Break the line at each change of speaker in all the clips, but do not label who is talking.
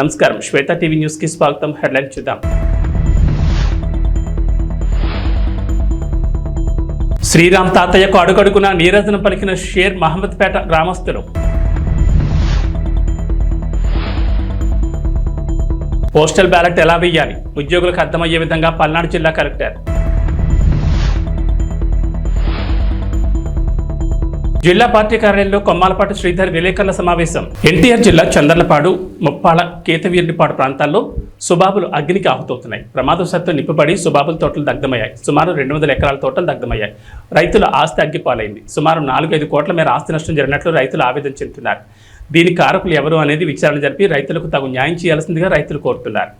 నమస్కారం, శ్వేత TV news కి స్వాగతం. హెడ్లైన్ చూద్దాం. శ్రీరామ్ తాతయ్యకు అడుగడుగున నీరాజనం పలికిన షేర్ మహమ్మద్పేట గ్రామస్తులు. పోస్టల్ బ్యాలెట్ ఎలా వేయాలి, ఉద్యోగులకు అర్థమయ్యే విధంగా పల్నాడు జిల్లా కలెక్టర్. జిల్లా పార్టీ కార్యాలయంలో కొమ్మాలపాటి శ్రీధర్ విలేకరుల సమావేశం. ఎన్టీఆర్ జిల్లా చందర్లపాడు, ముప్పాళ, కేతవీరునిపాడు ప్రాంతాల్లో సుబాబులు అగ్నికి ఆహుతవుతున్నాయి. ప్రమాదవశాత్తు నిప్పుపడి సుబాబుల తోటలు దగ్ధమయ్యాయి. సుమారు 200 ఎకరాల తోటలు దగ్ధమయ్యాయి. రైతుల ఆస్తి అగ్గిపాలైంది. సుమారు 4-5 కోట్ల మేర ఆస్తి నష్టం జరిగినట్లు రైతులు ఆవేదన చెందుతున్నారు. దీనికి కారకులు ఎవరు అనేది విచారణ జరిపి రైతులకు తగు న్యాయం చేయాల్సిందిగా రైతులు కోరుతున్నారు.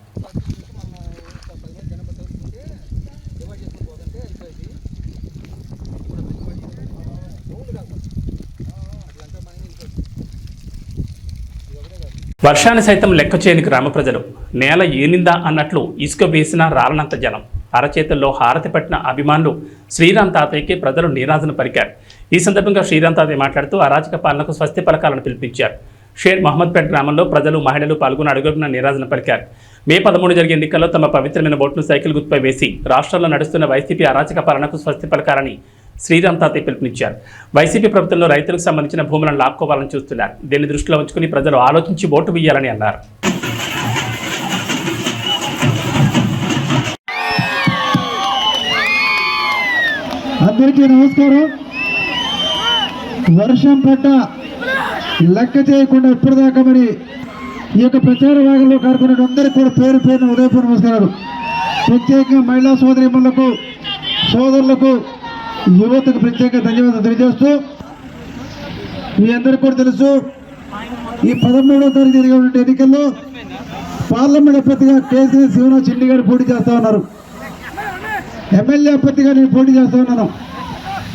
వర్షాన్ని సైతం లెక్క చేయని గ్రామ ప్రజలు. నేల ఏనిందా అన్నట్లు ఇసుక వేసినా రాలనంత జనం. అరచేతుల్లో హారతి పట్టిన అభిమానులు శ్రీరామ్ తాతయ్యకి ప్రజలు నీరాజన పలికారు. ఈ సందర్భంగా శ్రీరామ్ తాతయ్య మాట్లాడుతూ అరాచక పాలనకు స్వస్తి పలకాలను పిలిపించారు. షేర్ మహమ్మద్పేట గ్రామంలో ప్రజలు, మహిళలు పాల్గొని అడుగున నీరాజన పలికారు. మే 13 జరిగే ఎన్నికల్లో తమ పవిత్రమైన ఓటును సైకిల్ గుర్తుపై వేసి రాష్ట్రంలో నడుస్తున్న వైసీపీ అరాచక పాలనకు స్వస్తి పలకాలని శ్రీరామ్ తాతయ్య పిలుపునిచ్చారు. వైసీపీ ప్రభుత్వంలో రైతులకు సంబంధించిన భూములను లాక్కోవాలని చూస్తున్నారు. దీన్ని దృష్టిలో ఉంచుకుని ప్రజలు ఆలోచించి ఓటు వేయాలని అన్నారు.
అందరికీ నమస్కారం. వర్షం పడ్డ లెక్క చేయకుండా ఇప్పటిదాకా మరి ఈ యొక్క ప్రచార భాగంలో కారుకున్న అందరికీ కూడా పేరు పేరున ఉదయపూర్వ నమస్కారాలు. ప్రత్యేకంగా మహిళా సోదరీమణులకు, సోదరులకు, యువతకు ప్రత్యేక ధన్యవాదాలు తెలియజేస్తూ, మీ అందరికీ కూడా తెలుసు, ఈ 13వ తారీఖు జరిగే ఎన్నికల్లో పార్లమెంట్ అభ్యర్థిగా కేసీఆర్ శివనాథ్ చిన్ని గారు పోటీ చేస్తా ఉన్నారు. ఎమ్మెల్యే అభ్యర్థిగా నేను పోటీ చేస్తా ఉన్నాను.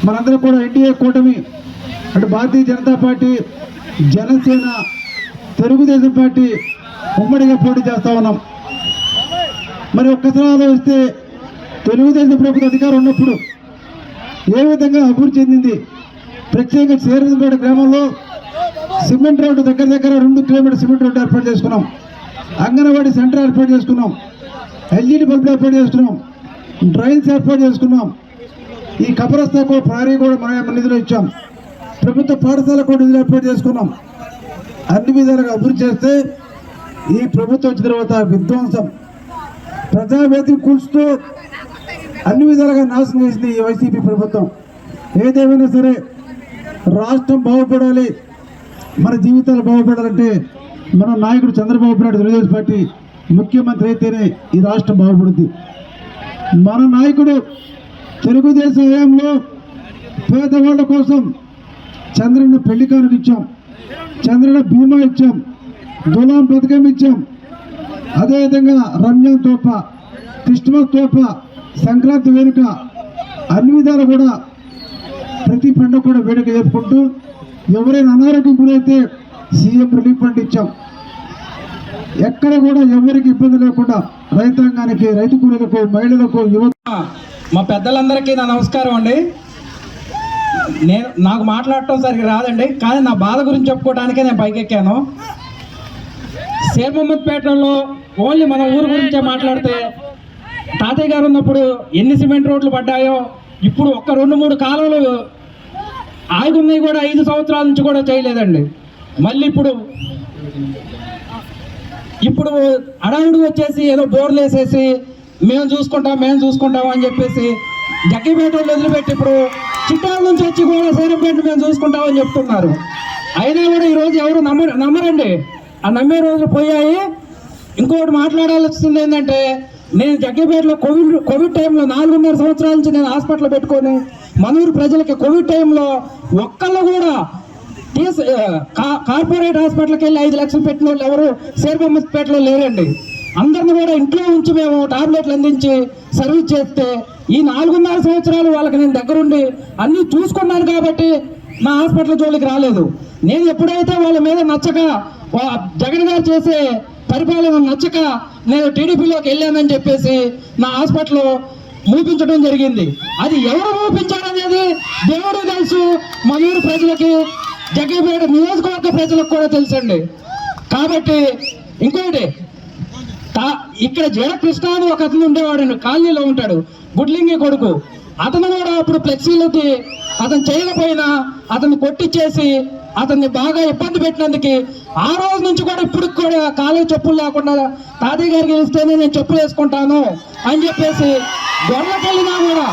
మనందరం కూడా ఎన్డీఏ కూటమి అంటే భారతీయ జనతా పార్టీ, జనసేన, తెలుగుదేశం పార్టీ ఉమ్మడిగా పోటీ చేస్తా ఉన్నాం. మరి ఒక్కసారి ఆలోచిస్తే తెలుగుదేశం ప్రభుత్వ అధికారం ఉన్నప్పుడు ఏ విధంగా అభివృద్ధి చెందింది. ప్రత్యేకంగా శ్రీరాంపేట గ్రామంలో సిమెంట్ రోడ్డు దగ్గర 2 కిలోమీటర్ సిమెంట్ రోడ్డు ఏర్పాటు చేసుకున్నాం. అంగన్వాడీ సెంటర్ ఏర్పాటు చేసుకున్నాం. ఎల్ఈడి బల్బులు ఏర్పాటు చేసుకున్నాం. డ్రైన్స్ ఏర్పాటు చేసుకున్నాం. ఈ కబరస్థాకు ప్రారీ కూడా మన నిధులు ఇచ్చాం. ప్రభుత్వ పాఠశాల కూడా నిధులు ఏర్పాటు చేసుకున్నాం. అన్ని విధాలుగా అభివృద్ధి చేస్తే ఈ ప్రభుత్వం వచ్చిన తర్వాత విధ్వంసం, ప్రజావేదిక కూల్చుతూ అన్ని విధాలుగా నాశనం చేసింది ఈ వైసీపీ ప్రభుత్వం. ఏదేమైనా సరే రాష్ట్రం బాగుపడాలి, మన జీవితాలు బాగుపడాలంటే మన నాయకుడు చంద్రబాబు నాయుడు తెలుగుదేశం పార్టీ ముఖ్యమంత్రి అయితేనే ఈ రాష్ట్రం బాగుపడుద్ది. మన నాయకుడు తెలుగుదేశం హయాంలో పేదవాళ్ళ కోసం చంద్రన్న పెళ్లి కానుక ఇచ్చాం, చంద్రన్న బీమా ఇచ్చాం, దులాం పథకం ఇచ్చాం. అదేవిధంగా రంజాన్ తోఫా, క్రిస్మస్ తోఫా, సంక్రాంతి వేడుక, అన్ని విధాలు కూడా ప్రతి పండుగ కూడా వేడుక జరుపుకుంటూ ఎవరైనా అనారోగ్యం గురైతే సీఎం రిలీఫ్ ఫండ్ ఇచ్చాం. ఎక్కడ కూడా ఎవరికి ఇబ్బంది లేకుండా రైతాంగానికి, రైతు కూలీలకు, మహిళలకు, యువత.
మా పెద్దలందరికీ నా నమస్కారం అండి. నాకు మాట్లాడటం సరిగ్గా రాదండి, కానీ నా బాధ గురించి చెప్పుకోవడానికే నేను పైకెక్కాను. షేర్ మహమ్మద్పేటలో ఓన్లీ మన ఊరు గురించే మాట్లాడితే, తాతయ్య గారు ఉన్నప్పుడు ఎన్ని సిమెంట్ రోడ్లు పడ్డాయో, ఇప్పుడు ఒక్క 2-3 కాలువలు ఆగున్నాయి కూడా 5 సంవత్సరాల నుంచి కూడా చేయలేదండి. మళ్ళీ ఇప్పుడు అడవుడు వచ్చేసి ఏదో బోర్లు వేసేసి మేము చూసుకుంటాం అని చెప్పేసి జగ్గిపేటలో వదిలిపెట్టి ఇప్పుడు చిట్టాల నుంచి వచ్చి కూడా సైరంపేట మేము చూసుకుంటామని చెప్తున్నారు. అయినా కూడా ఈరోజు ఎవరు నమ్మరండి. ఆ నమ్మే రోజులు పోయాయి. ఇంకోటి మాట్లాడాల్సింది ఏంటంటే, నేను జగ్గిపేటలో కోవిడ్ టైంలో 4.5 సంవత్సరాల నుంచి నేను హాస్పిటల్ పెట్టుకొని మనూరు ప్రజలకి కోవిడ్ టైంలో ఒక్కళ్ళు కూడా కార్పొరేట్ హాస్పిటల్కి వెళ్ళి 5 లక్షలు పెట్టిన వాళ్ళు ఎవరు షేర్ మహమ్మద్పేటలో లేరండి. అందరిని కూడా ఇంట్లో ఉంచి మేము టాబ్లెట్లు అందించి సర్వీస్ చేస్తే ఈ 4.5 సంవత్సరాలు వాళ్ళకి నేను దగ్గరుండి అన్నీ చూసుకున్నాను కాబట్టి నా హాస్పిటల్ జోలికి రాలేదు. నేను ఎప్పుడైతే వాళ్ళ మీద నచ్చక, జగన్ గారు చేసే పరిపాలన నచ్చక నేను టీడీపీలోకి వెళ్ళానని చెప్పేసి నా హాస్పిటల్ మూపించడం జరిగింది. అది ఎవరు మూపించారనేది దేవుడు తెలుసు, మనూరు ప్రజలకి, జగ్గిపేట నియోజకవర్గ ప్రజలకు కూడా తెలుసండి. కాబట్టి ఇంకోటి ఇక్కడ జడ కృష్ణ అని ఒక అతను ఉండేవాడు, కాలనీలో ఉంటాడు, గుడ్లింగి కొడుకు. అతను కూడా అప్పుడు ఫ్లెక్సీలకి అతను చేయకపోయినా అతన్ని కొట్టించేసి అతన్ని బాగా ఇబ్బంది పెట్టినందుకు ఆ రోజు నుంచి కూడా ఇప్పుడు కూడా కాలేజ్ చెప్పులు లేకుండా తాతయ్య గారికి వెళ్తేనే నేను చెప్పులు వేసుకుంటాను అని చెప్పేసి గొర్రెలకు వెళ్ళినా కూడా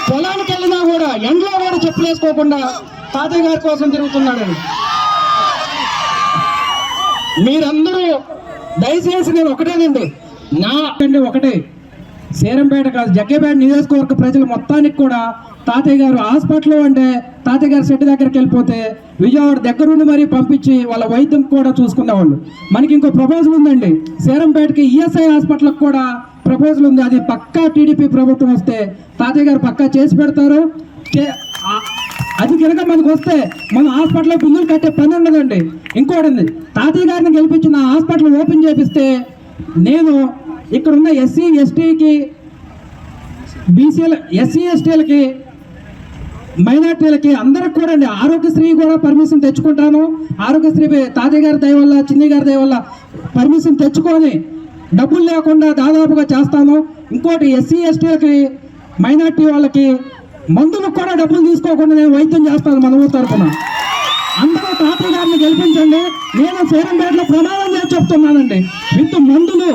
పొలానికి వెళ్ళినా కూడా ఎండలో కూడా చెప్పులు వేసుకోకుండా తాతయ్య గారి కోసం తిరుగుతున్నాడని. మీరందరూ దయచేసి నేను ఒకటేనండి, ఒకటే సేరంపేట కాదు జగ్గేపేట నియోజకవర్గ ప్రజలు మొత్తానికి కూడా తాతయ్య గారు హాస్పిటల్ అంటే తాతయ్య గారు సెట్ దగ్గరికి వెళ్ళిపోతే విజయవాడ దగ్గరుండి మరీ పంపించి వాళ్ళ వైద్యం కూడా చూసుకునేవాళ్ళు. మనకి ఇంకో ప్రపోజల్ ఉందండి, సేరంపేటకి ఈఎస్ఐ హాస్పిటల్కి కూడా ప్రపోజల్ ఉంది. అది పక్కా టీడీపీ ప్రభుత్వం వస్తే తాతయ్య గారు పక్కా చేసి పెడతారు. అది కనుక మనకు వస్తే మన హాస్పిటల్లో బిల్లులు కట్టే పని ఉండదండి. ఇంకోటి ఉంది, తాతయ్య గారిని గెలిపించిన హాస్పిటల్ ఓపెన్ చేపిస్తే నేను ఇక్కడ ఉన్న ఎస్సీ ఎస్టీకి బీసీల ఎస్సీ ఎస్టీలకి మైనార్టీలకి అందరికి కూడా అండి ఆరోగ్యశ్రీ కూడా పర్మిషన్ తెచ్చుకుంటాను. ఆరోగ్యశ్రీ తాతయ్య గారి దయ వల్ల చిన్ని గారి దయ వల్ల పర్మిషన్ తెచ్చుకొని డబ్బులు లేకుండా దాదాపుగా చేస్తాను. ఇంకోటి ఎస్సీ ఎస్టీలకి మైనార్టీ వాళ్ళకి మందులకు కూడా డబ్బులు తీసుకోకుండా నేను వైద్యం చేస్తాను మన ఊరు తరఫున. అందరూ తాతయ్య గారిని గెలిపించండి. నేను సేరంపేటలో ప్రమాదం చేసి చెప్తున్నానండి, విత్ మందులు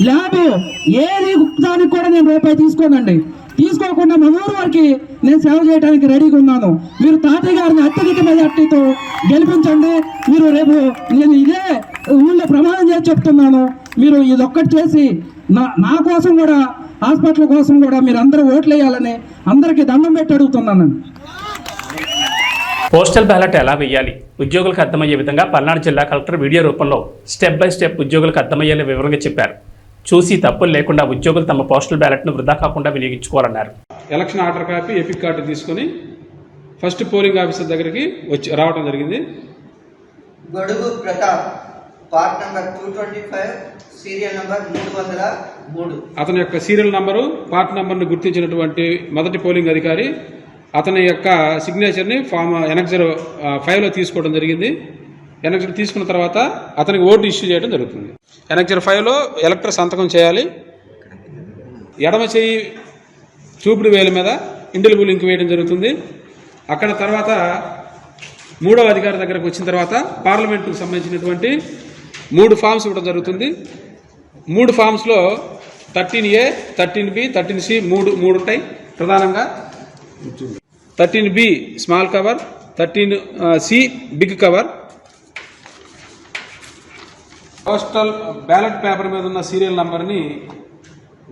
ల్యాబ్ ఏది దానికి కూడా నేను రూపాయి తీసుకోనండి. తీసుకోకుండా మన ఊరు వారికి నేను సేవ చేయడానికి రెడీగా ఉన్నాను. మీరు తాతయ్య గారిని అత్యధిక మెజార్టీతో గెలిపించండి. మీరు రేపు నేను ఇదే ఊళ్ళో ప్రమాణం చేసి చెప్తున్నాను, మీరు ఇదొక్కటి చేసి నా కోసం కూడా హాస్పిటల్ కోసం కూడా మీరు అందరూ ఓట్లు వేయాలని అందరికీ దండం పెట్టి అడుగుతున్నానండి.
పోస్టల్ బ్యాలెట్ ఎలా వేయాలి ఉద్యోగులకు అర్థమయ్యే విధంగా పల్నాడు జిల్లా కలెక్టర్ వీడియో రూపంలో స్టెప్ బై స్టెప్ ఉద్యోగులకు అర్థమయ్యేలా వివరంగా చెప్పారు. చూసి తప్పులు లేకుండా ఉద్యోగులు తమ పోస్టల్ బ్యాలెట్ను వృధా కాకుండా వినియోగించుకోవాలన్నారు.
Election order copy, EPIC card తీసుకొని ఫస్ట్ పోలింగ్ ఆఫీసర్ దగ్గరికి రావడం జరిగింది.
Godugu Pratap, part number 225, serial number 303. అతని
యొక్క సీరియల్ నంబరు, పార్ట్ నంబర్ను గుర్తించినటువంటి మొదటి పోలింగ్ అధికారి అతని యొక్క సిగ్నేచర్ని ఫామ్ ఎనక్సర్ 5లో తీసుకోవడం జరిగింది. ఎనక్సర్ తీసుకున్న తర్వాత అతనికి ఓటు ఇష్యూ చేయడం జరుగుతుంది. ఎనక్సర్ 5లో ఎలక్టర్ సంతకం చేయాలి. ఎడమ చేయి చూపుడు వేల మీద ఇండెలిబుల్ లింక్ వేయడం జరుగుతుంది. అక్కడ తర్వాత మూడవ అధికారి దగ్గరకు వచ్చిన తర్వాత పార్లమెంటుకు సంబంధించినటువంటి 3 ఫామ్స్ ఇవ్వడం జరుగుతుంది. 3 ఫామ్స్లో 13A, 13B, 13C 3 ఉంటాయి ప్రధానంగా. 13B small cover, 13C big cover. Postal ballot paper మీద ఉన్న సీరియల్ నంబర్ని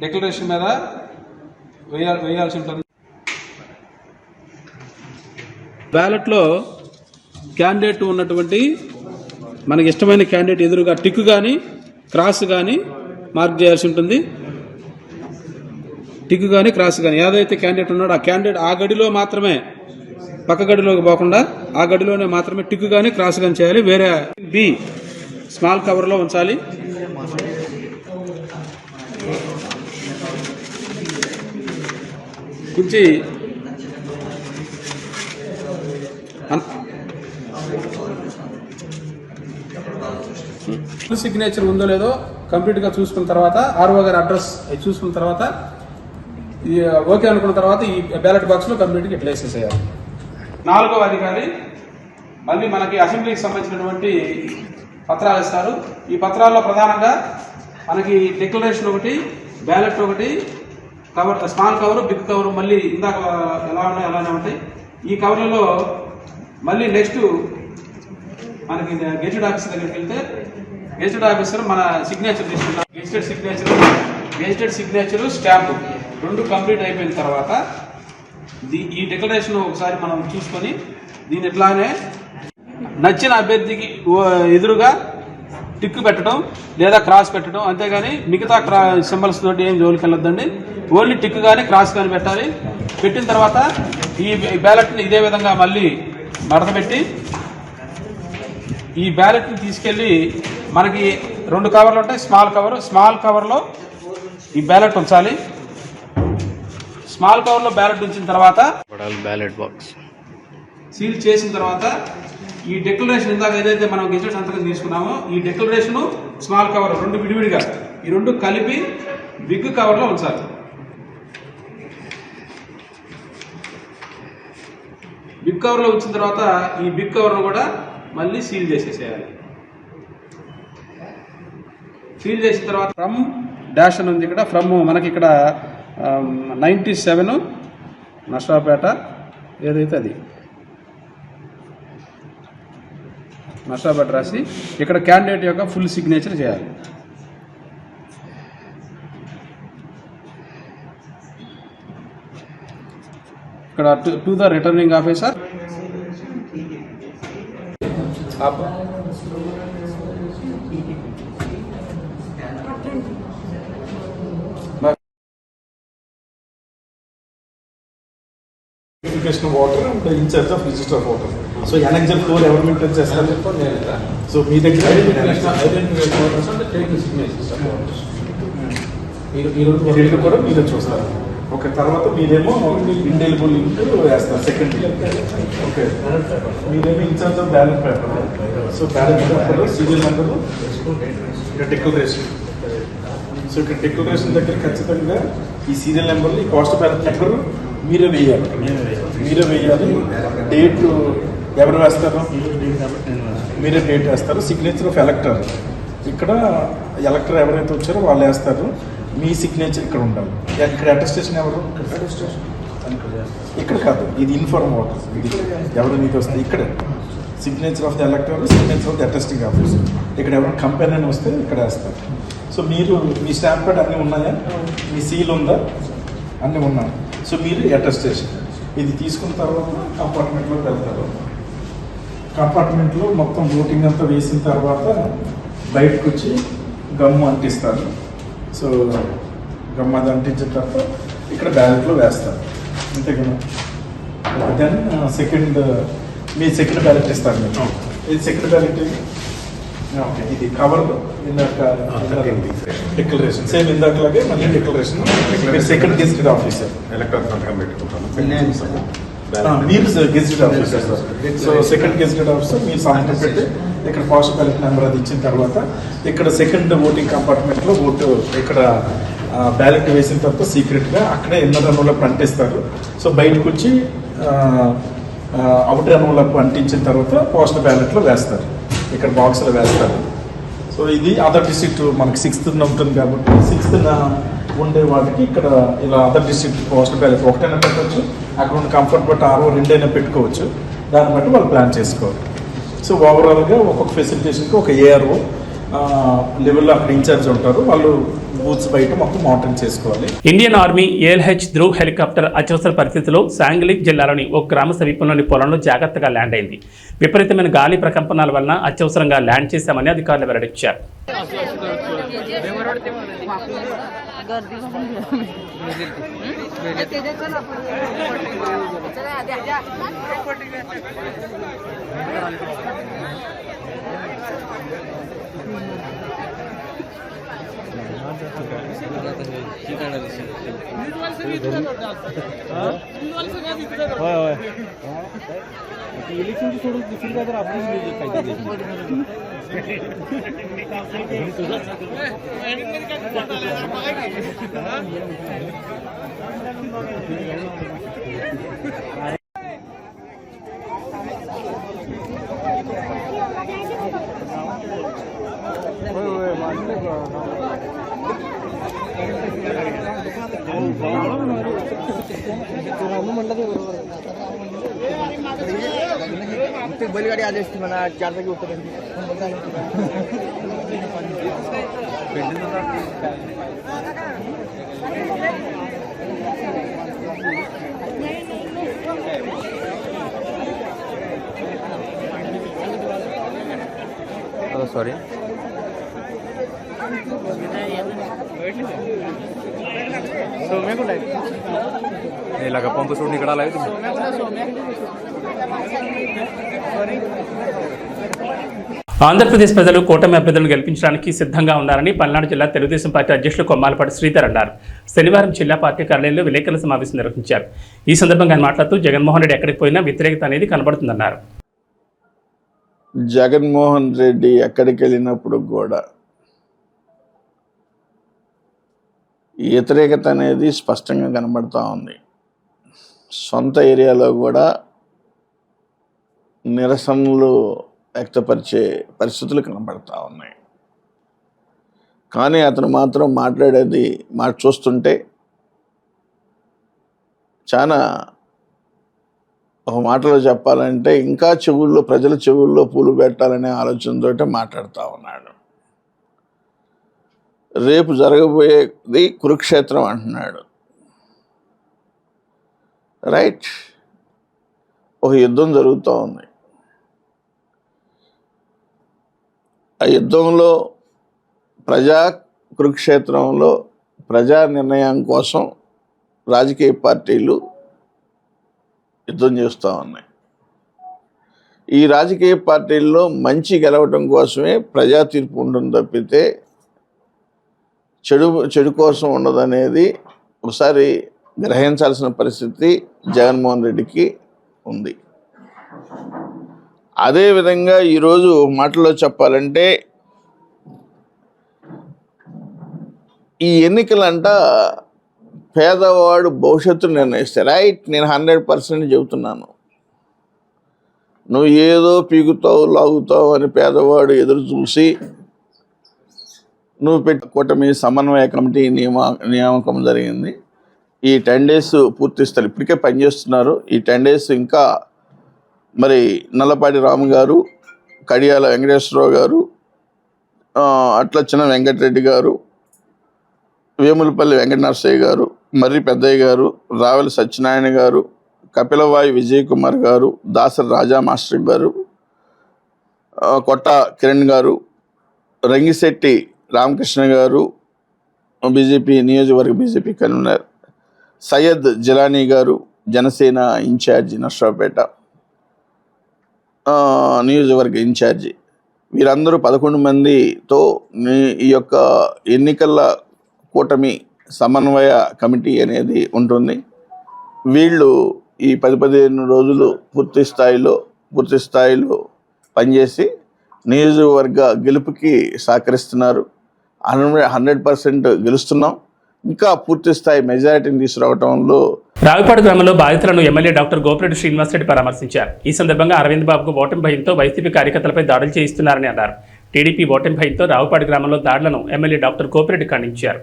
డిక్లరేషన్ మీద వేయాల్సి ఉంటుంది. బ్యాలెట్లో క్యాండిడేట్ ఉన్నటువంటి మనకి ఇష్టమైన క్యాండిడేట్ ఎదురుగా టిక్ కానీ క్రాస్ కానీ మార్క్ చేయాల్సి ఉంటుంది. టిక్ కానీ క్రాస్ కానీ ఏదైతే క్యాండిడేట్ ఉన్నాడో ఆ క్యాండిడేట్ ఆ గడిలో మాత్రమే, పక్క గడిలోకి పోకుండా ఆ గడిలోనే మాత్రమే టిక్ కానీ క్రాస్ కానీ చేయాలి. వేరే బి స్మాల్ కవర్లో ఉంచాలి. ఉంచి సిగ్నేచర్ ఉందో లేదో కంప్లీట్గా చూసుకున్న తర్వాత ఆర్ఓ గారి అడ్రస్ చూసుకున్న తర్వాత ఓకే అనుకున్న తర్వాత ఈ బ్యాలెట్ బాక్స్లో కంప్లీట్గా ఇట్లా వేసేసేయాలి. 4వ అధికారి మళ్ళీ మనకి అసెంబ్లీకి సంబంధించినటువంటి పత్రాలు ఇస్తారు. ఈ పత్రాల్లో ప్రధానంగా మనకి డిక్లరేషన్ ఒకటి, బ్యాలెట్ ఒకటి, cover small cover, big cover మళ్ళీ ఇందాక ఎలా ఉన్నాయో అలానే ఉంటాయి. ఈ కవర్లలో మళ్ళీ నెక్స్ట్ మనకి గెజిటెడ్ ఆఫీసర్ దగ్గరికి వెళ్తే గెజిటెడ్ ఆఫీసర్ మన సిగ్నేచర్ తీసుకుంటాం. గెజిటెడ్ సిగ్నేచర్ స్టాంప్ 2 కంప్లీట్ అయిపోయిన తర్వాత ఈ డిక్లరేషన్ ఒకసారి మనం చూసుకొని దీని ఇట్లానే నచ్చిన అభ్యర్థికి ఎదురుగా టిక్ పెట్టడం లేదా క్రాస్ పెట్టడం, అంతేగాని మిగతా సింబల్స్ తోటి ఏం జోలికి వెళ్ళొద్దండి. ఓన్లీ టిక్ కానీ క్రాస్ కానీ పెట్టాలి. పెట్టిన తర్వాత ఈ బ్యాలెట్ని ఇదే విధంగా మళ్ళీ మడతపెట్టి ఈ బ్యాలెట్ని తీసుకెళ్ళి మనకి 2 కవర్లు ఉంటాయి. స్మాల్ కవర్లో ఈ బ్యాలెట్ ఉంచాలి. స్మాల్ కవర్లో బ్యాలెట్ ఉంచిన తర్వాత
బ్యాలెట్ బాక్స్
సీల్ చేసిన తర్వాత ఈ డిక్లరేషన్ ఇందాక ఏదైతే మనం గెజెట్ సంతకం తీసుకున్నామో ఈ డిక్లరేషను స్మాల్ కవర్ రెండు విడివిడిగా ఈ రెండు కలిపి బిగ్ కవర్లో ఉంచాలి. బిగ్ కవర్లో ఉంచిన తర్వాత ఈ బిగ్ కవర్ను కూడా మళ్ళీ సీల్ చేసేసేయాలి. సీల్ చేసిన తర్వాత ఫ్రమ్ డాష్ అని ఉంది ఇక్కడ. ఫ్రమ్ మనకి ఇక్కడ 97 నర్సాపేట ఏదైతే అది నర్సాపేట రాసి ఇక్కడ క్యాండిడేట్ యొక్క ఫుల్ సిగ్నేచర్ చేయాలి. ఇక్కడ to the returning officer
Of water and the in charge of register of water. So annexure 4 government చేస్తారు. సో మీ దగ్గర ఐడెంటిఫికేషన్ కూడా మీరే చూస్తారు. ఓకే, తర్వాత మీరేమో ఇండెలిబుల్ లింక్ వేస్తారు సెకండ్. ఓకే, మీరేమో in charge of ballot paper. So ballot paper serial number ఇక్కడ డిక్లరేషన్. సో ఇక్కడ డిక్లరేషన్ దగ్గర ఖచ్చితంగా ఈ సీరియల్ నెంబర్లు ఈ కాస్ట్ బ్యాలెట్ నెంబర్ మీరే వేయాలి. డేట్ ఎవరు వేస్తారు? మీరే డేట్ వేస్తారు. సిగ్నేచర్ ఆఫ్ ఎలక్టర్ ఇక్కడ ఎలక్టర్ ఎవరైతే వచ్చారో వాళ్ళు వేస్తారు. మీ సిగ్నేచర్ ఇక్కడ ఉండాలి. ఇక్కడ అటెస్టేషన్ ఎవరు? ఇక్కడ కాదు, ఇది ఇన్ఫార్మ్ వాటర్. ఇది ఎవరు నీకు వస్తుంది ఇక్కడ signature of the ఎలక్టర్, signature of the attesting officer. ఇక్కడ ఎవరైనా కంపెనీ అని వస్తే ఇక్కడ వేస్తారు. సో మీరు మీ స్టాంప్ ప్యాడ్ అన్నీ ఉన్నాయా? మీ సీల్ ఉందా? అన్నీ ఉన్నాయి. సో మీరు అటెస్టేషన్ ఇది తీసుకున్న తర్వాత కంపార్ట్మెంట్లోకి వెళ్తారు. కంపార్ట్మెంట్లో మొత్తం ఓటింగ్ అంతా వేసిన తర్వాత బయటకు వచ్చి గమ్ము అంటిస్తారు. సో గమ్ము అది అంటించిన తర్వాత ఇక్కడ బ్యాలెట్లో వేస్తారు. అంతే కదా. దెన్ మీ సెకండ్ బ్యాలెట్ ఇస్తారు మీరు. ఇది సెకండ్ బ్యాలెట్. ఓకే, ఇది కవర్ ఇందాక డిక్లరేషన్ సేమ్ ఇందాకలాగే మళ్ళీ డిక్లరేషన్. సెకండ్ గెజిటెడ్ ఆఫీసర్ మీరు gazetted officer. So second gazetted officer మీరు సంతకం పెట్టి ఇక్కడ పోస్ట్ బ్యాలెట్ నెంబర్ అది ఇచ్చిన తర్వాత ఇక్కడ సెకండ్ ఓటింగ్ కంపార్ట్మెంట్లో ఓటు ఇక్కడ బ్యాలెట్ వేసిన తర్వాత సీక్రెట్గా అక్కడే ఇన్నర్ రన్నులకు అంటిస్తారు. సో బయటకు వచ్చి అవుటర్ రన్నులకు అంటించిన తర్వాత పోస్ట్ బ్యాలెట్లో వేస్తారు. ఇక్కడ బాక్స్లో వేస్తారు. సో ఇది అదర్ డిస్ట్రిక్ట్ మనకి 6th ఉంటుంది కాబట్టి 6th ఉండే వాటికి ఇక్కడ ఇలా అదర్ డిస్ట్రిక్ట్ పోస్ట్ బ్యాలెట్ ఒకటైనా పెట్టవచ్చు. అక్కడ ఉన్న కంఫర్ట్ బట్టి 2 పెట్టుకోవచ్చు. దాన్ని బట్టి వాళ్ళు ప్లాన్ చేసుకోవాలి. సో ఓవరాల్గా ఒక్కొక్క ఫెసిలిటేషన్కి ఒక ఏఆర్ఓ లెవెల్లో అక్కడ ఇన్ఛార్జ్ ఉంటారు. వాళ్ళు బూత్స్ బయట మొత్తం మానిటరింగ్ చేసుకోవాలి.
Indian army AlH Dhruv helicopter అత్యవసర పరిస్థితుల్లో సాంగ్లిక్ జిల్లాలోని ఒక గ్రామ సమీపంలోని పొలంలో జాగ్రత్తగా ల్యాండ్ అయింది. విపరీతమైన గాలి ప్రకంపనాల వలన అత్యవసరంగా ల్యాండ్ చేశామని అధికారులు వెల్లడించారు.
इलेक्शन सोडून दुसरी काय तर आपलीच बैलगाडी आली असती म्हणा 4 जागी होतं. सॉरी सोम्या कुठे आहे? इलाका पंप सोडून इकडे आलाय तुम्ही.
ఆంధ్రప్రదేశ్ ప్రజలు కూటమి అభ్యర్థులను గెలిపించడానికి సిద్ధంగా ఉన్నారని పల్నాడు జిల్లా తెలుగుదేశం పార్టీ అధ్యక్షులు కొమ్మాలపాటి శ్రీధర్ అన్నారు. శనివారం జిల్లా పార్టీ కార్యాలయంలో విలేకరుల సమావేశం నిర్వహించారు. ఈ సందర్భంగా ఆయన మాట్లాడుతూ జగన్మోహన్ రెడ్డి ఎక్కడికి పోయినా వ్యతిరేకత అనేది కనబడుతుందన్నారు.
జగన్మోహన్ రెడ్డి ఎక్కడికి వెళ్ళినప్పుడు కూడా వ్యతిరేకత అనేది స్పష్టంగా కనబడుతూ ఉంది. సొంత ఏరియాలో కూడా నిరసనలు వ్యక్తపరిచే పరిస్థితులు కనబడతా ఉన్నాయి. కానీ అతను మాత్రం మాట్లాడేది చూస్తుంటే చాలా ఒక మాటలో చెప్పాలంటే ఇంకా ప్రజల చెవుల్లో పూలు పెట్టాలనే ఆలోచనతో మాట్లాడుతూ ఉన్నాడు. రేపు జరగబోయేది కురుక్షేత్రం అంటున్నాడు. రైట్, ఒక యుద్ధం జరుగుతూ ఉంది. ఆ యుద్ధంలో కురుక్షేత్రంలో ప్రజా నిర్ణయం కోసం రాజకీయ పార్టీలు యుద్ధం చేస్తూ ఉన్నాయి. ఈ రాజకీయ పార్టీల్లో మంచి గెలవటం కోసమే ప్రజా తీర్పు ఉంటుంది తప్పితే చెడు కోసం ఉండదనేది ఒకసారి గ్రహించాల్సిన పరిస్థితి జగన్మోహన్ రెడ్డికి ఉంది. అదేవిధంగా ఈరోజు మాటల్లో చెప్పాలంటే ఈ ఎన్నికలంట పేదవాడు భవిష్యత్తు నిర్ణయిస్తాయి. రైట్, నేను 100% చెబుతున్నాను. నువ్వు ఏదో పీకుతావు లాగుతావు అని పేదవాడు ఎదురు చూసి నువ్వు పెట్టి కూటమి సమన్వయ కమిటీ నియామకం జరిగింది. ఈ 10 days పూర్తిస్తారు, ఇప్పటికే పనిచేస్తున్నారు. ఈ 10 days ఇంకా మరి నల్లపాటి రాము గారు, కడియాల వెంకటేశ్వరరావు గారు, అట్లచ్చిన వెంకటరెడ్డి గారు, వేములపల్లి వెంకట నరసయ్య గారు, మర్రి పెద్దయ్య గారు, రావెల సత్యనారాయణ గారు, కపిలవాయి విజయ్ కుమార్ గారు, దాసరి రాజా మాస్టర్ గారు, కొట్ట కిరణ్ గారు, రంగిశెట్టి రామకృష్ణ గారు, బీజేపీ నియోజకవర్గ బీజేపీ కన్వీనర్, సయ్యద్ జిలానీ గారు, జనసేన ఇన్ఛార్జి నర్సరావుపేట నియోజకవర్గ ఇన్ఛార్జి, వీరందరూ 11 మందితో ఈ యొక్క ఎన్నికల కూటమి సమన్వయ కమిటీ అనేది ఉంటుంది. వీళ్ళు ఈ 10-15 రోజులు పూర్తి స్థాయిలో పనిచేసి నియోజకవర్గ గెలుపుకి సహకరిస్తున్నారు. 100% గెలుస్తున్నాం. ఇంకా పూర్తి స్థాయి మెజారిటీని తీసుకురావడంలో
రావిపాడు గ్రామంలో బాధితులను ఎమ్మెల్యే డాక్టర్ గోపిరెడ్డి శ్రీనివాసరెడ్డి పరామర్శించారు. ఈ సందర్భంగా అరవింద్ బాబుకు ఓటమి భయంతో వైసీపీ కార్యకర్తలపై దాడులు చేయిస్తున్నారని అన్నారు. టీడీపీ ఓటమి భయంతో రావుపాడు గ్రామంలో దాడులను ఎమ్మెల్యే డాక్టర్ గోపిరెడ్డి ఖండించారు.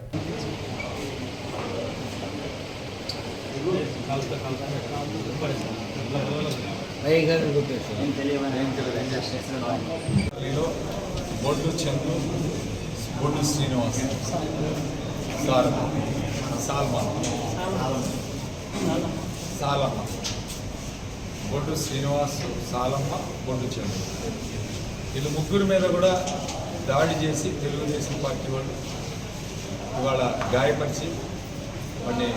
బొడ్డు చంద్రు, బొడ్డు శ్రీనివాస్, సాలమ్మ, బొడ్డు శ్రీనివాస్, సాలమ్మ, బొడ్డు చంద్రు, వీళ్ళు ముగ్గురు మీద కూడా దాడి చేసి తెలుగుదేశం పార్టీ వాళ్ళు ఇవాళ గాయపరిచి వాడిని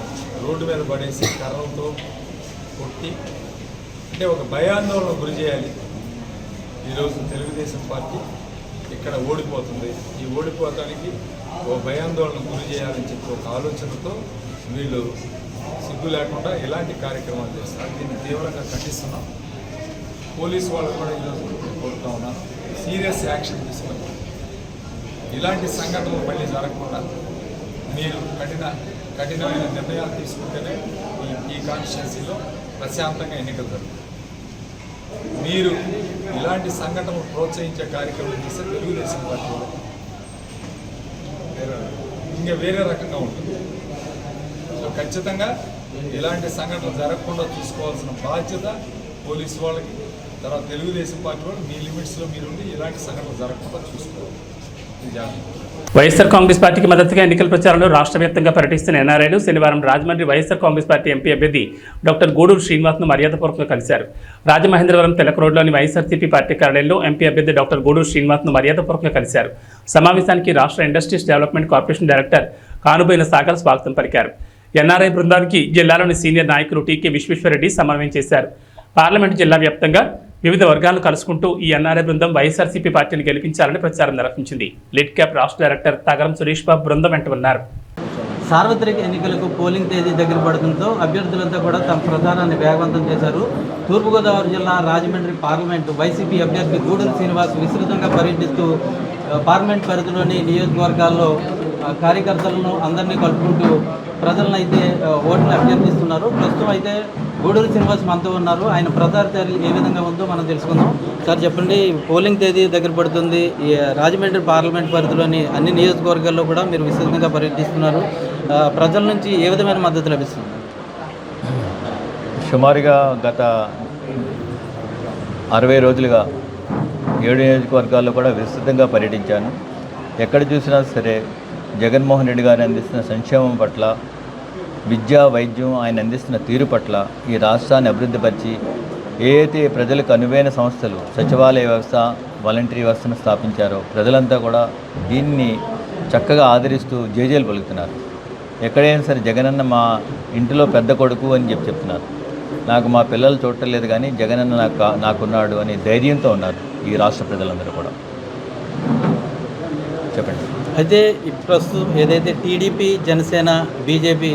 రోడ్డు మీద పడేసి కర్రలతో కొట్టి అంటే ఒక భయాందోళన గురి చేయాలి. ఈరోజు తెలుగుదేశం పార్టీ ఇక్కడ ఓడిపోతుంది, ఈ ఓడిపోవటానికి ఓ భయాందోళన గురి చేయాలని చెప్పి ఒక ఆలోచనతో వీళ్ళు సిగ్గు లేకుండా ఇలాంటి కార్యక్రమాలు చేస్తారు. దీన్ని తీవ్రంగా ఖండిస్తున్నాం. పోలీసు వాళ్ళు కూడా ఈరోజు కోరుతా ఉన్నాను, సీరియస్ యాక్షన్ తీసుకొని ఇలాంటి సంఘటనలు మళ్ళీ జరగకుండా మీరు కఠినమైన నిర్ణయాలు తీసుకుంటేనే ఈ కాన్స్టిట్యున్సీలో ప్రశాంతంగా ఎన్నికలు జరుగుతాయి. మీరు ఇలాంటి సంఘటనలు ప్రోత్సహించే కార్యక్రమం చేస్తే తెలుగుదేశం పార్టీ ఇంకా వేరే రకంగా ఉంటుంది. సో ఖచ్చితంగా ఇలాంటి సంఘటనలు జరగకుండా చూసుకోవాల్సిన బాధ్యత పోలీసు వాళ్ళకి, తర్వాత తెలుగుదేశం పార్టీ వాళ్ళు మీ లిమిట్స్లో మీరుండి ఇలాంటి సంఘటనలు జరగకుండా చూసుకోవాలి.
వైఎస్ఆర్ కాంగ్రెస్ పార్టీకి మద్దతుగా ఎన్నికల ప్రచారంలో రాష్ట్ర వ్యాప్తంగా పర్యటిస్తున్న ఎన్ఆర్ఐలు శనివారం రాజమండ్రి వైఎస్ఆర్ కాంగ్రెస్ పార్టీ ఎంపీ అభ్యర్థి డాక్టర్ గూడూరు శ్రీనివాస్ను మర్యాదపూర్వకంగా కలిశారు. రాజమహేంద్రవరం తెలక రోడ్లోని వైఎస్ఆర్సీపీ పార్టీ కార్యాలయంలో ఎంపీ అభ్యర్థి డాక్టర్ గూడూరు శ్రీనివాస్ను మర్యాదపూర్వకంగా కలిశారు. సమావేశానికి రాష్ట్ర industries development corporation director Kanuboina Sagar స్వాగతం పలికారు. ఎన్ఆర్ఐ బృందానికి జిల్లాలోని సీనియర్ నాయకులు టీకే విశ్వేశ్వరరెడ్డి సమన్వయం చేశారు. పార్లమెంటు జిల్లా వ్యాప్తంగా వివిధ వర్గాలను కలుసుకుంటూ ఈ ఎన్ఆర్ఐ బృందం వైఎస్ఆర్సీపీ పార్టీని గెలిపించాలని ప్రచారం నిర్వహించింది. లిడ్ క్యాప్ రాష్ట్ర డైరెక్టర్ తగరం సురేష్ బాబు బృందం వెంట ఉన్నారు.
సార్వత్రిక ఎన్నికలకు పోలింగ్ తేదీ దగ్గర పడడంతో అభ్యర్థులంతా కూడా తమ ప్రచారాన్ని వేగవంతం చేశారు. తూర్పుగోదావరి జిల్లా రాజమండ్రి పార్లమెంటు వైసీపీ అభ్యర్థి గూడూరు శ్రీనివాస్ విస్తృతంగా పర్యటిస్తూ పార్లమెంట్ పరిధిలోని నియోజకవర్గాల్లో కార్యకర్తలను అందరినీ కలుపుకుంటూ ప్రజలను అయితే ఓట్లు అభ్యర్థిస్తున్నారు. ప్రస్తుతం అయితే గూడూరు శ్రీనివాస్ మనతో ఉన్నారు. ఆయన ప్రచార చర్యలు ఏ విధంగా ఉందో మనం తెలుసుకుందాం. సార్ చెప్పండి, పోలింగ్ తేదీ దగ్గర పడుతుంది. ఈ రాజమండ్రి పార్లమెంట్ పరిధిలోని అన్ని నియోజకవర్గాల్లో కూడా మీరు విస్తృతంగా పర్యటిస్తున్నారు. ప్రజల నుంచి ఏ విధమైన మద్దతు లభిస్తుంది?
సుమారుగా గత 60 రోజులుగా 7 నియోజకవర్గాల్లో కూడా విస్తృతంగా పర్యటించాను. ఎక్కడ చూసినా సరే జగన్మోహన్ రెడ్డి గారు అందిస్తున్న సంక్షేమం పట్ల, విద్యా వైద్యం ఆయన అందిస్తున్న తీరు పట్ల, ఈ రాష్ట్రాన్ని అభివృద్ధిపరిచి ఏదైతే ప్రజలకు అనువైన సంస్థలు సచివాలయ వ్యవస్థ, వాలంటరీ వ్యవస్థను స్థాపించారో ప్రజలంతా కూడా దీన్ని చక్కగా ఆదరిస్తూ జేజేలు పలుకుతున్నారు. ఎక్కడైనా సరే జగనన్న మా ఇంటిలో పెద్ద కొడుకు అని చెప్తున్నారు. నాకు మా పిల్లలు చూడటం లేదు కానీ జగనన్న నాకున్నాడు అనే ధైర్యంతో ఉన్నారు ఈ రాష్ట్ర ప్రజలందరూ కూడా. చెప్పండి.
అయితే ప్రస్తుతం ఏదైతే టీడీపీ, జనసేన, బీజేపీ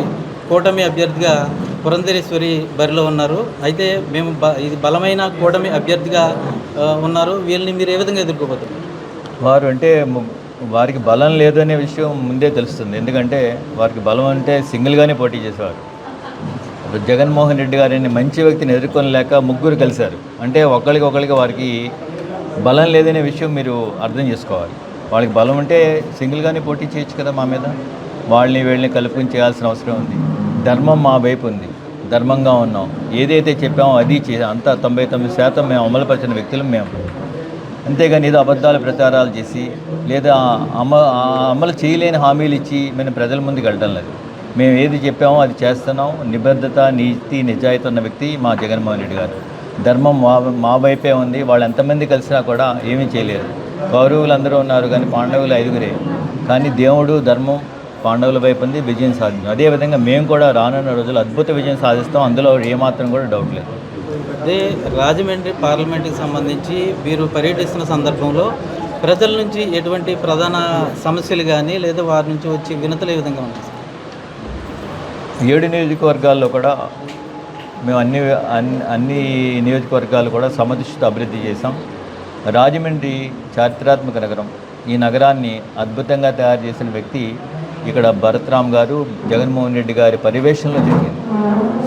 కూటమి అభ్యర్థిగా పురంధరేశ్వరి బరిలో ఉన్నారు. అయితే మేము ఇది బలమైన కూటమి అభ్యర్థిగా ఉన్నారు. వీళ్ళని మీరు ఏ విధంగా ఎదుర్కోబోతున్నారు?
వారు అంటే వారికి బలం లేదు అనే విషయం ముందే తెలుస్తుంది. ఎందుకంటే వారికి బలం అంటే సింగిల్గానే పోటీ చేసేవారు. జగన్మోహన్ రెడ్డి గారిని మంచి వ్యక్తిని ఎదుర్కొనలేక ముగ్గురు కలిశారు. అంటే ఒకరికి వారికి బలం లేదనే విషయం మీరు అర్థం చేసుకోవాలి. వాళ్ళకి బలం ఉంటే సింగిల్గానే పోటీ చేయొచ్చు కదా మా మీద. వాళ్ళని వీళ్ళని కలుపుకొని చేయాల్సిన అవసరం ఉంది. ధర్మం మా వైపు ఉంది, ధర్మంగా ఉన్నాం. ఏదైతే చెప్పామో అది అంతా 99% మేము అమలుపరిచిన వ్యక్తులు మేము. అంతేగాని ఏదో అబద్ధాల ప్రచారాలు చేసి లేదా అమలు చేయలేని హామీలు ఇచ్చి మేము ప్రజల ముందుకు వెళ్ళడం లేదు. మేము ఏది చెప్పామో అది చేస్తున్నాం. నిబద్ధత, నీతి, నిజాయితీ ఉన్న వ్యక్తి మా జగన్మోహన్ రెడ్డి గారు. ధర్మం మా వైపే ఉంది. వాళ్ళు ఎంతమంది కలిసినా కూడా ఏమీ చేయలేరు. కౌరవులు అందరూ ఉన్నారు కానీ పాండవులు 5గురే. కానీ దేవుడు, ధర్మం పాండవుల వైపు ఉంది, విజయం సాధించాం. అదేవిధంగా మేము కూడా రానున్న రోజులు అద్భుత విజయం సాధిస్తాం. అందులో ఏమాత్రం కూడా డౌట్ లేదు.
అదే రాజమండ్రి పార్లమెంట్కి సంబంధించి మీరు పర్యటిస్తున్న సందర్భంలో ప్రజల నుంచి ఎటువంటి ప్రధాన సమస్యలు కానీ లేదా వారి నుంచి వచ్చే వినతులు ఏ విధంగా ఉంటాయి?
7 నియోజకవర్గాల్లో కూడా మేము అన్ని నియోజకవర్గాలు కూడా సమదృష్టితో అభివృద్ధి చేశాం. రాజమండ్రి చారిత్రాత్మక నగరం. ఈ నగరాన్ని అద్భుతంగా తయారు చేసిన వ్యక్తి ఇక్కడ భరత్రామ్ గారు, జగన్మోహన్ రెడ్డి గారి పర్యవేక్షణలో జరిగింది.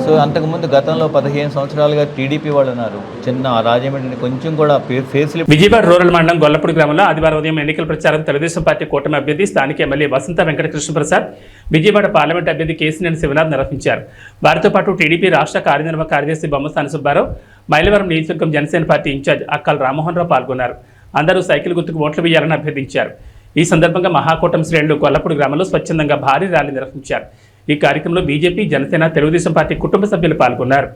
సో అంతకుముందు గతంలో 15 సంవత్సరాలుగా టీడీపీ వాళ్ళు ఉన్నారు. చిన్న రాజమండ్రిని కొంచెం కూడా ఫేస్లు.
విజయవాడ రూరల్ మండలం గొల్లపూడి గ్రామంలో ఆదివారం ఉదయం ఎన్నికల ప్రచారం తెలుగుదేశం పార్టీ కూటమి అభ్యర్థి స్థానిక ఎమ్మెల్యే వసంత వెంకట కృష్ణప్రసాద్, విజయవాడ పార్లమెంట్ అభ్యర్థి కేసినేని శివనాథ్ నిర్వహించారు. వారితో పాటు టీడీపీ రాష్ట్ర కార్యనిర్వాహక కార్యదర్శి బొమ్మసాని సుబ్బారావు, మైలవరం నియోజకవర్గం జనసేన పార్టీ ఇన్ఛార్జ్ అక్కల రామ్మోహన్ రావు పాల్గొన్నారు. అందరూ సైకిల్ గుర్తుకు ఓట్లు వేయాలని అభ్యర్థించారు. ఈ సందర్భంగా మహాకూటమి శ్రేణులు గొల్లపూడి గ్రామంలో స్వచ్ఛందంగా భారీ ర్యాలీ నిర్వహించారు. ఈ కార్యక్రమంలో బీజేపీ, జనసేన, తెలుగుదేశం పార్టీ కుటుంబ సభ్యులు పాల్గొన్నారు.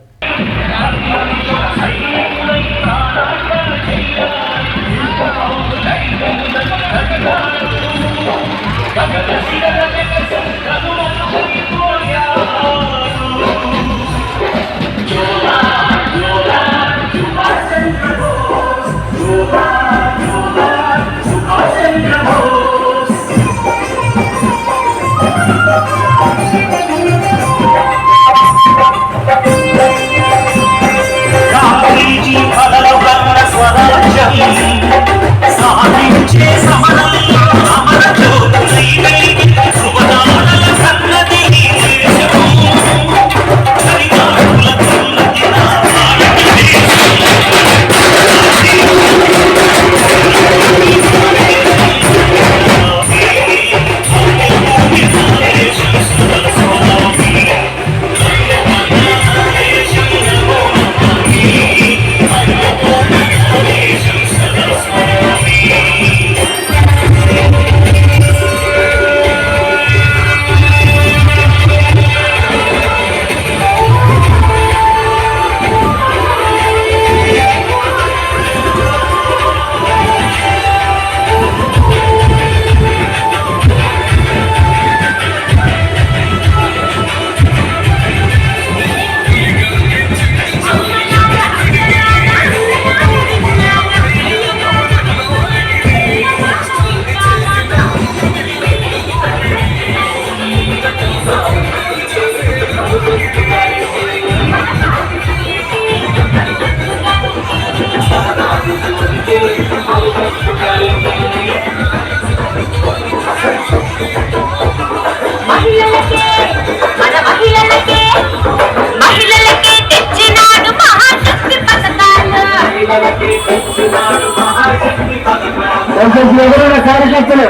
దయచేసి ఎవరైనా కార్యకర్తలు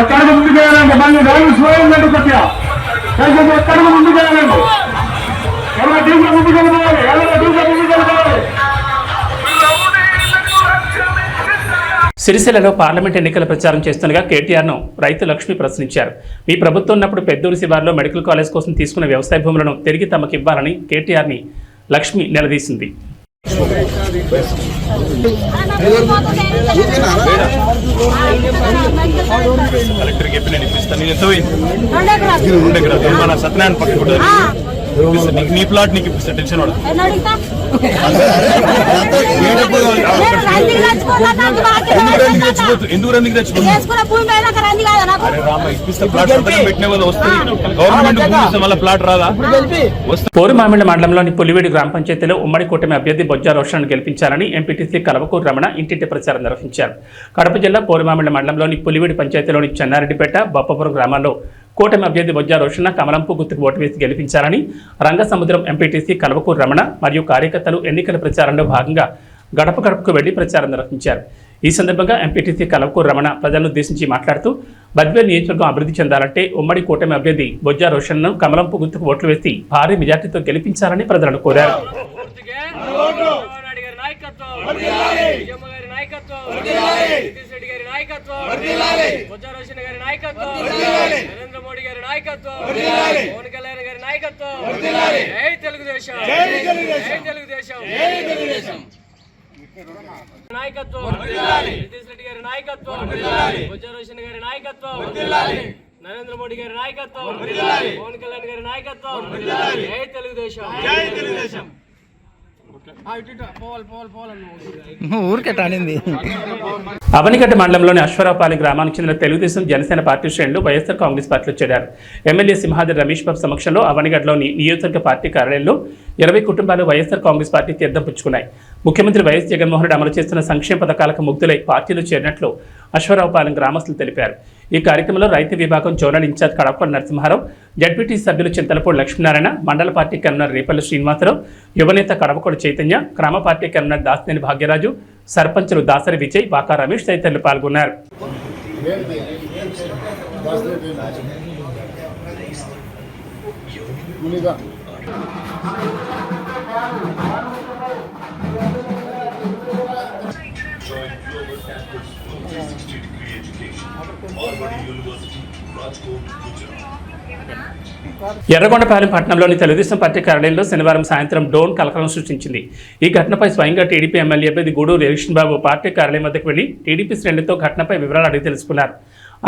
ఒక్కడికి ముందుకు వెళ్ళండి. మళ్ళీ రైలు స్లోయిందండి కొద్దిగా. దయచేసి ఒక్కడికి ముందుకు వెళ్ళండి. ఎవరైనా డీజే ముందుకు వెళ్ళిపోవాలి. ఎవరైనా డీజే ముందుకు వెళ్ళిపోవాలి.
సిరిసిల్లలో పార్లమెంట్ ఎన్నికల ప్రచారం చేస్తుండగా కేటీఆర్ను రైతు లక్ష్మి ప్రశ్నించారు. మీ ప్రభుత్వం ఉన్నప్పుడు పెద్దూరు శివార్లో మెడికల్ కాలేజ్ కోసం తీసుకున్న వ్యవసాయ భూములను తిరిగి తమకు ఇవ్వాలని కేటీఆర్ని లక్ష్మి నిలదీసింది.
నీ ప్లాట్ నీకు ఇప్పిస్తా టెన్షన్ ఎందుకు రందికి పెట్టిన వాళ్ళు వస్తుంది గవర్నమెంట్ మళ్ళీ ప్లాట్ రాదా.
పోరుమామిళ్ల మండలంలోని పులివేడి గ్రామ పంచాయతీలో ఉమ్మడి కూటమి అభ్యర్థి బొజ్జా రోషన్ గెలిపించాలని ఎంపీటీసీ కలవకూరు రమణ ఇంటింటి ప్రచారం నిర్వహించారు. కడప జిల్లా పోరుమామిళ్ల మండలంలోని పులివేడి పంచాయతీలోని చెన్నారెడ్డిపేట బొప్పపురం గ్రామాల్లో కూటమి అభ్యర్థి బొజ్జా రోషన్ కమలంపు గుర్తుకు ఓటు వేసి గెలిపించాలని రంగసముద్రం ఎంపీటీసీ కలవకూరు రమణ మరియు కార్యకర్తలు ఎన్నికల ప్రచారంలో భాగంగా గడప గడపకు వెళ్లి ప్రచారం నిర్వహించారు. ఈ సందర్భంగా ఎంపీటీసీ కలవకూరు రమణ ప్రజలను ఉద్దేశించి మాట్లాడుతూ బద్వేల్ నియోజకవర్గం అభివృద్ధి చెందాలంటే ఉమ్మడి కూటమి అభ్యర్థి బొజ్జా రోషన్ను కమలంపు గుర్తుకు ఓట్లు వేసి భారీ మెజార్టీతో గెలిపించాలని ప్రజలను కోరారు.
నరేంద్ర మోడీ గారి నాయకత్వం, పవన్ కళ్యాణ్ గారి నాయకత్వం, జై తెలుగుదేశం.
అవనిగడ్డ మండలంలోని అశ్వరావుపాలెం గ్రామానికి చెందిన తెలుగుదేశం జనసేన పార్టీ శ్రేణులు వైఎస్ఆర్ కాంగ్రెస్ పార్టీలో చేరారు. ఎమ్మెల్యే సింహాద్రి రమేష్ బాబు సమక్షంలో అవనిగడ్డలోని నియోజకవర్గ పార్టీ కార్యాలయంలో 20 కుటుంబాలు వైఎస్ఆర్ కాంగ్రెస్ పార్టీ తీర్థం పుచ్చుకున్నాయి. ముఖ్యమంత్రి వైఎస్ జగన్మోహన్ రెడ్డి అమలు చేస్తున్న సంక్షేమ పథకాలకు ముగ్ధులై పార్టీలో చేరినట్లు అశ్వరావుపాలెం గ్రామస్తులు తెలిపారు. ఈ కార్యక్రమంలో రైతు విభాగం జోనల్ ఇన్ఛార్జ్ కడపకొండ నరసింహారావు, జడ్పీటీ సభ్యులు చింతలపూడి లక్ష్మీనారాయణ, మండల పార్టీ కన్వీనర్ రేపల్లి శ్రీనివాసరావు, యువనేత కడపకొండ చైతన్య, గ్రామ పార్టీ కన్వీనర్ దాసినేని భాగ్యరాజు, సర్పంచులు దాసరి విజయ్, వాకా రమేష్ తదితరులు పాల్గొన్నారు. ఎర్రగొండపాలెం పట్టణంలోని తెలుగుదేశం పార్టీ కార్యాలయంలో శనివారం సాయంత్రం డ్రోన్ కలకలం సృష్టించింది. ఈ ఘటనపై స్వయంగా టీడీపీ ఎమ్మెల్యే అభ్యర్థి గూడూరు ఎలక్షన్ బాబు పార్టీ కార్యాలయం వద్దకు వెళ్లి టీడీపీ శ్రేణులతో ఘటనపై వివరాలు అడిగి తెలుసుకున్నారు.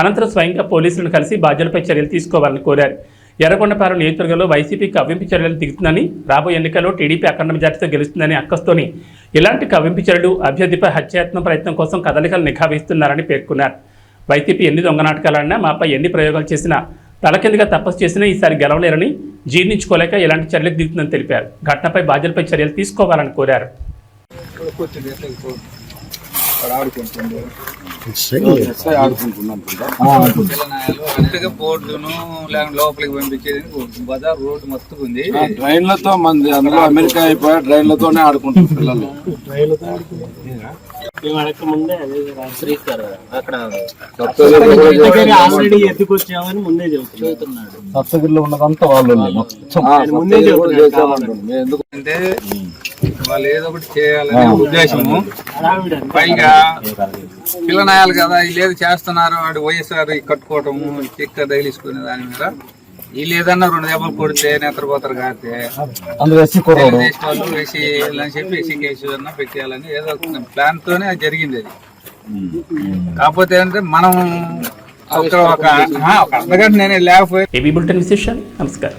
అనంతరం స్వయంగా పోలీసులను కలిసి బాధ్యులపై చర్యలు తీసుకోవాలని కోరారు. ఎర్రగొండపాలెం నియోజకవర్గంలో వైసీపీ కవ్వింపు చర్యలు దిగుతుందని, రాబోయే ఎన్నికల్లో టీడీపీ అఖండ మెజార్టీతో గెలుస్తుందని అక్కస్తోని ఇలాంటి కవ్వింపు చర్యలు అభ్యర్థిపై హత్యాయత్నం ప్రయత్నం కోసం కదలికలు నిఘా వేస్తున్నారని పేర్కొన్నారు. వైసీపీ ఎన్ని దొంగ నాటకాలన్నా, మాపై ఎన్ని ప్రయోగాలు చేసినా, తలకిందుగా తపస్సు చేసినా ఈసారి గెలవలేరని, జీర్ణించుకోలేక ఇలాంటి చర్యలకు దిగుతుందని తెలిపారు. ఘటనపై బాధ్యులపై చర్యలు తీసుకోవాలని కోరారు.
బోర్డును లోపలికి పంపించేది బజార్ రోడ్డు మస్తు ఉంది.
ట్రైన్లతో మంది అందులో అమెరికా అయిపోయా ట్రైన్లతోనే ఆడుకుంటారు పిల్లలు. సప్తగిరిలో ఉన్నదంతా వాళ్ళు
ఎందుకంటే వాళ్ళు ఏదో ఒకటి చేయాలనే ఉద్దేశము. పైగా పిల్లనాయాలు కదా, వీళ్ళు ఏదో చేస్తున్నారు, వాడు వైఎస్ఆర్ కట్టుకోవటము, చిక్క తగిలిసుకునే దాని మీద వీళ్ళు ఏదన్నా 2 దెబ్బలు కొడితే నిద్రపోతారు కాకపోతే వాళ్ళు వేసి అని చెప్పి వేసి కేసు అన్నా పెట్టేయాలని ఏదో ప్లాన్ తోనే జరిగింది అది. కాకపోతే ఏంటంటే మనం ఒక అర్ధగంట నేనే లేకపోయి.
నమస్కారం.